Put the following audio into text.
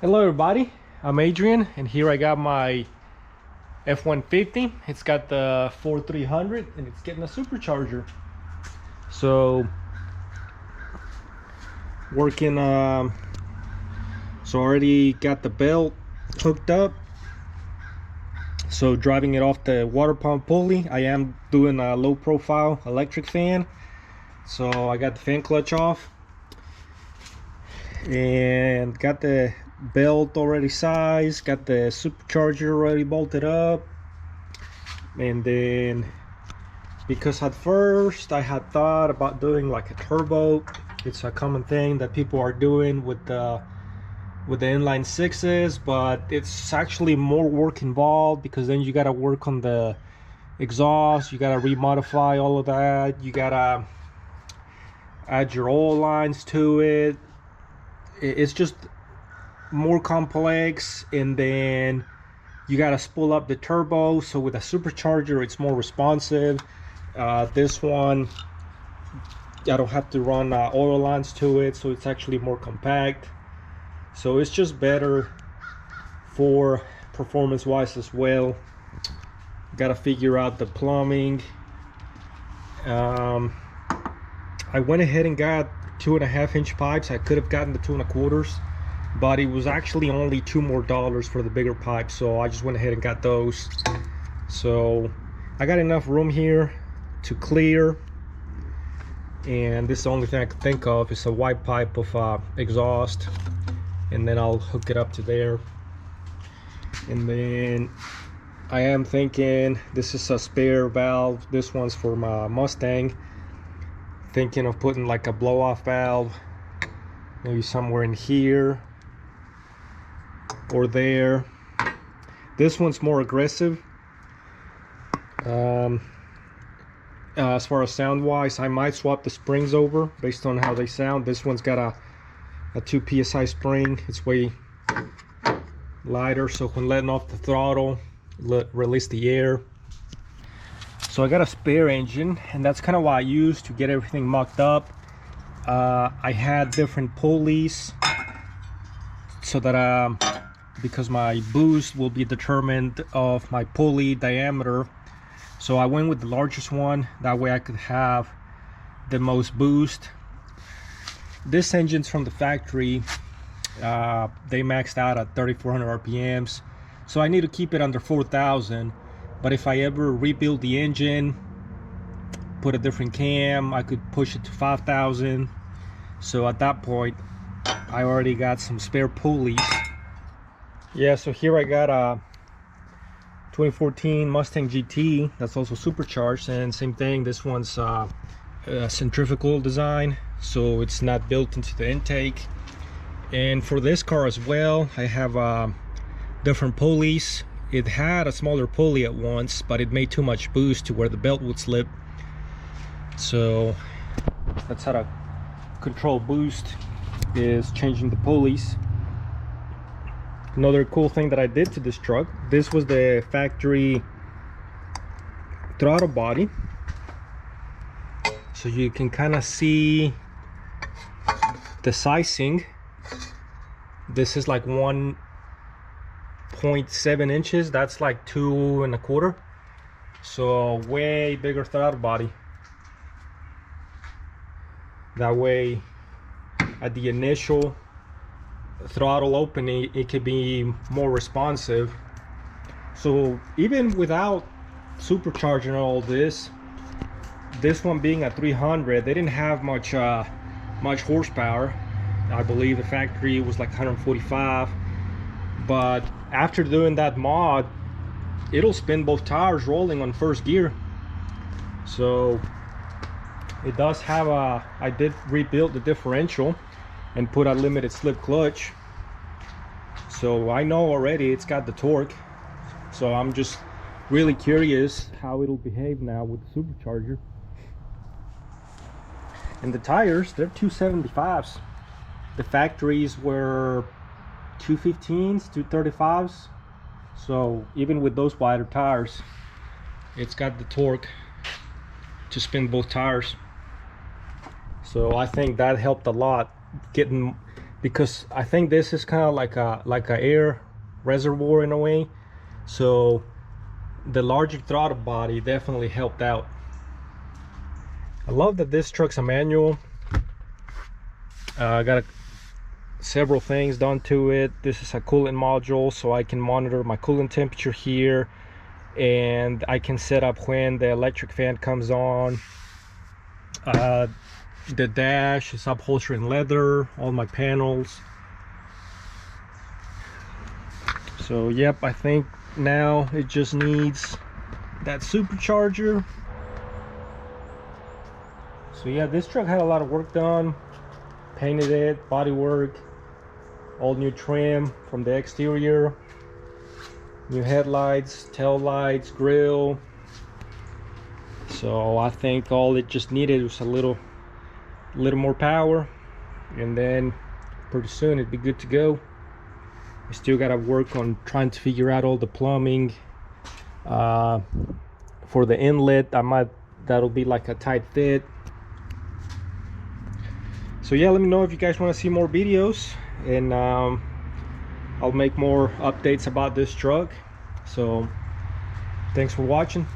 Hello everybody, I'm Adrian and here I got my F-150. It's got the Ford 300 and it's getting a supercharger. So working already got the belt hooked up, so driving it off the water pump pulley. I am doing a low profile electric fan, so I got the fan clutch off and got the belt already sized, got the supercharger already bolted up. And then, because at first I had thought about doing like a turbo, it's a common thing that people are doing with the inline sixes, but it's actually more work involved, because then you got to work on the exhaust, you got to remodify all of that, you got to add your oil lines to it. It's just more complex, and then you got to spool up the turbo. So with a supercharger it's more responsive. This one I don't have to run oil lines to it, so it's actually more compact, so it's just better for performance wise as well. Got to figure out the plumbing. I went ahead and got 2.5-inch pipes. I could have gotten the 2.25s, but it was actually only $2 more for the bigger pipe, so I just went ahead and got those. So I got enough room here to clear, and this is the only thing I could think of is a wide pipe of exhaust, and then I'll hook it up to there. And then I am thinking, this is a spare valve, this one's for my Mustang, thinking of putting like a blow-off valve maybe somewhere in here or there. This one's more aggressive. As far as sound wise, I might swap the springs over based on how they sound. This one's got a 2 psi spring. It's way lighter, so when letting off the throttle, release the air. So I got a spare engine, and that's kind of what I used to get everything mocked up. I had different pulleys so that because my boost will be determined of my pulley diameter, so I went with the largest one. That way I could have the most boost. This engine's from the factory. They maxed out at 3,400 RPMs, so I need to keep it under 4,000. But if I ever rebuild the engine, put a different cam, I could push it to 5,000. So at that point I already got some spare pulleys. Yeah, so here I got a 2014 Mustang GT that's also supercharged, and same thing, this one's a centrifugal design, so it's not built into the intake. And for this car as well, I have different pulleys. It had a smaller pulley at once, but it made too much boost to where the belt would slip, so that's how to control boost, is changing the pulleys. Another cool thing that I did to this truck, this was the factory throttle body, so you can kind of see the sizing. This is like 1.7 inches, that's like 2.25, so way bigger throttle body. That way at the initial throttle opening it could be more responsive. So even without supercharging all this one being a 300, they didn't have much horsepower. I believe the factory was like 145, but after doing that mod, it'll spin both tires rolling on first gear. So it does have I did rebuild the differential and put a limited slip clutch, so I know already it's got the torque. So I'm just really curious how it'll behave now with the supercharger. And the tires, they're 275s. The factories were 215s, 235s, so even with those wider tires, it's got the torque to spin both tires. So I think that helped a lot, getting because I think this is kind of like a air reservoir in a way, so the larger throttle body definitely helped out. I love that this truck's a manual. I got several things done to it. This is a coolant module, so I can monitor my coolant temperature here, and I can set up when the electric fan comes on. The dash is upholstered in leather, all my panels. So yep, I think now it just needs that supercharger. So yeah, this truck had a lot of work done. Painted it, body work, all new trim from the exterior, new headlights, tail lights, grill. So I think all it just needed was a little more power, and then pretty soon it'd be good to go. I still gotta work on trying to figure out all the plumbing for the inlet. That'll be like a tight fit. So yeah, let me know if you guys want to see more videos, and I'll make more updates about this truck. So thanks for watching.